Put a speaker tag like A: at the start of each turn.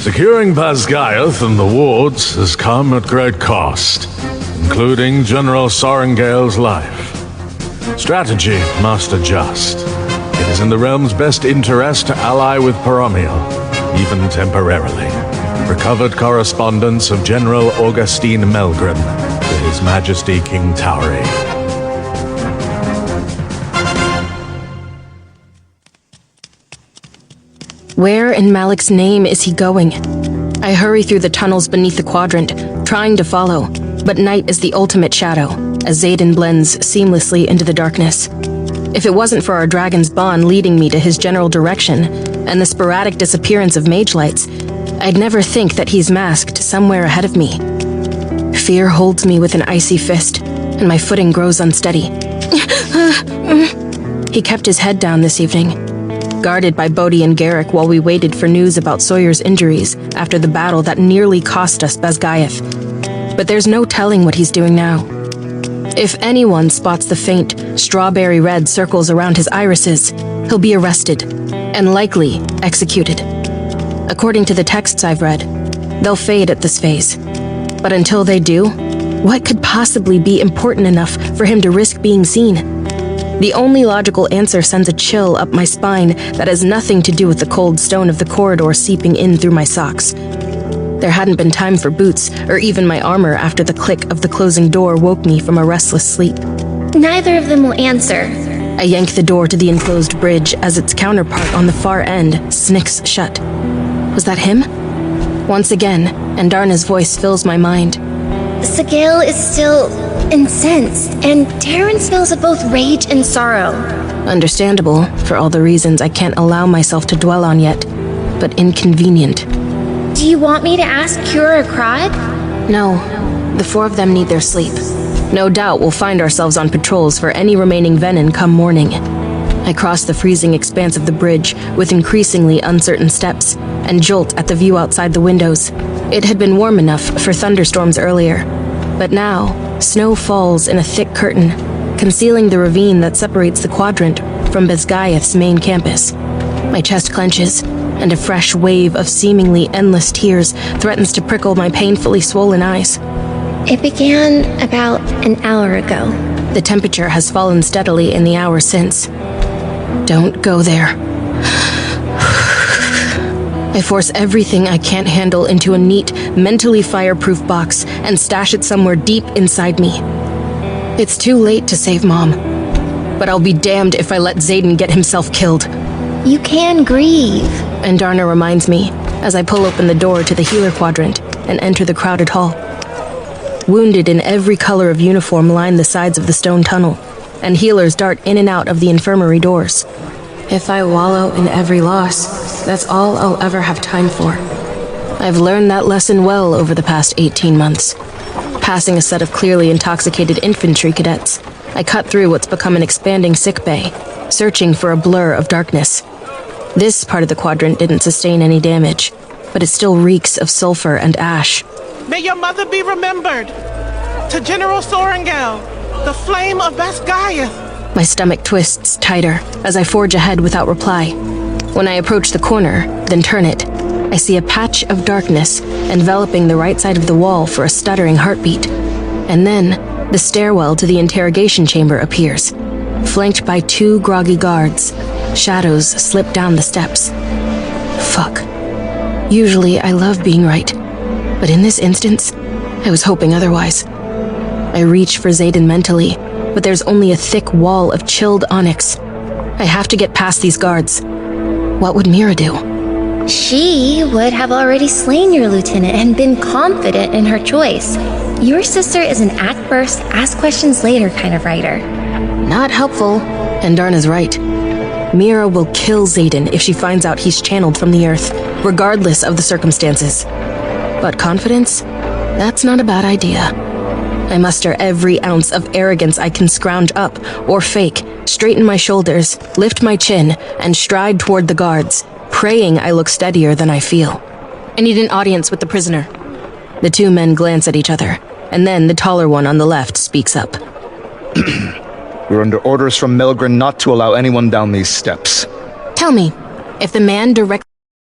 A: Securing Basgiath and the wards has come at great cost, including General Sorrengail's life. Strategy must adjust. It is in the realm's best interest to ally with Paromiel, even temporarily. Recovered correspondence of General Augustine Melgren to His Majesty King Tauri.
B: Where in Malik's name is he going? I hurry through the tunnels beneath the quadrant, trying to follow, but night is the ultimate shadow, as Xaden blends seamlessly into the darkness. If it wasn't for our dragon's bond leading me to his general direction, and the sporadic disappearance of mage lights, I'd never think that he's masked somewhere ahead of me. Fear holds me with an icy fist, and my footing grows unsteady. He kept his head down this evening, guarded by Bodhi and Garrick while we waited for news about Sawyer's injuries after the battle that nearly cost us Basgiath. But there's no telling what he's doing now. If anyone spots the faint, strawberry red circles around his irises, he'll be arrested, and likely executed. According to the texts I've read, they'll fade at this phase. But until they do, what could possibly be important enough for him to risk being seen? The only logical answer sends a chill up my spine that has nothing to do with the cold stone of the corridor seeping in through my socks. There hadn't been time for boots or even my armor after the click of the closing door woke me from a restless sleep.
C: Neither of them will answer.
B: I yank the door to the enclosed bridge as its counterpart on the far end snicks shut. Was that him? Once again, Andarna's voice fills my mind.
C: Sorrengail is still incensed, and Terran smells of both rage and sorrow.
B: Understandable, for all the reasons I can't allow myself to dwell on yet, but inconvenient.
C: Do you want me to ask Cure or Crod?
B: No, the four of them need their sleep. No doubt we'll find ourselves on patrols for any remaining Venin come morning. I cross the freezing expanse of the bridge with increasingly uncertain steps and jolt at the view outside the windows. It had been warm enough for thunderstorms earlier, but now snow falls in a thick curtain, concealing the ravine that separates the quadrant from Basgiath's main campus. My chest clenches, and a fresh wave of seemingly endless tears threatens to prickle my painfully swollen eyes.
C: It began about an hour ago.
B: The temperature has fallen steadily in the hour since. Don't go there. I force everything I can't handle into a neat, mentally fireproof box and stash it somewhere deep inside me. It's too late to save Mom, but I'll be damned if I let Xaden get himself killed.
C: You can grieve.
B: Andarna reminds me as I pull open the door to the healer quadrant and enter the crowded hall. Wounded in every color of uniform line the sides of the stone tunnel, and healers dart in and out of the infirmary doors. If I wallow in every loss, that's all I'll ever have time for. I've learned that lesson well over the past 18 months. Passing a set of clearly intoxicated infantry cadets, I cut through what's become an expanding sickbay, searching for a blur of darkness. This part of the quadrant didn't sustain any damage, but it still reeks of sulfur and ash.
D: May your mother be remembered. To General Sorrengail, the flame of Basgiath.
B: My stomach twists tighter as I forge ahead without reply. When I approach the corner, then turn it, I see a patch of darkness enveloping the right side of the wall for a stuttering heartbeat. And then, the stairwell to the interrogation chamber appears, flanked by 2 groggy guards. Shadows slip down the steps. Fuck. Usually I love being right, but in this instance, I was hoping otherwise. I reach for Xaden mentally, but there's only a thick wall of chilled onyx. I have to get past these guards. What would Mira do?
C: She would have already slain your lieutenant and been confident in her choice. Your sister is an act first, ask questions later kind of writer.
B: Not helpful, and Darna's right. Mira will kill Xaden if she finds out he's channeled from the earth, regardless of the circumstances. But confidence? That's not a bad idea. I muster every ounce of arrogance I can scrounge up or fake, straighten my shoulders, lift my chin, and stride toward the guards, praying I look steadier than I feel. I need an audience with the prisoner. The 2 men glance at each other, and then the taller one on the left speaks up.
E: We're under orders from Melgren not to allow anyone down these steps.
B: Tell me, if the man directly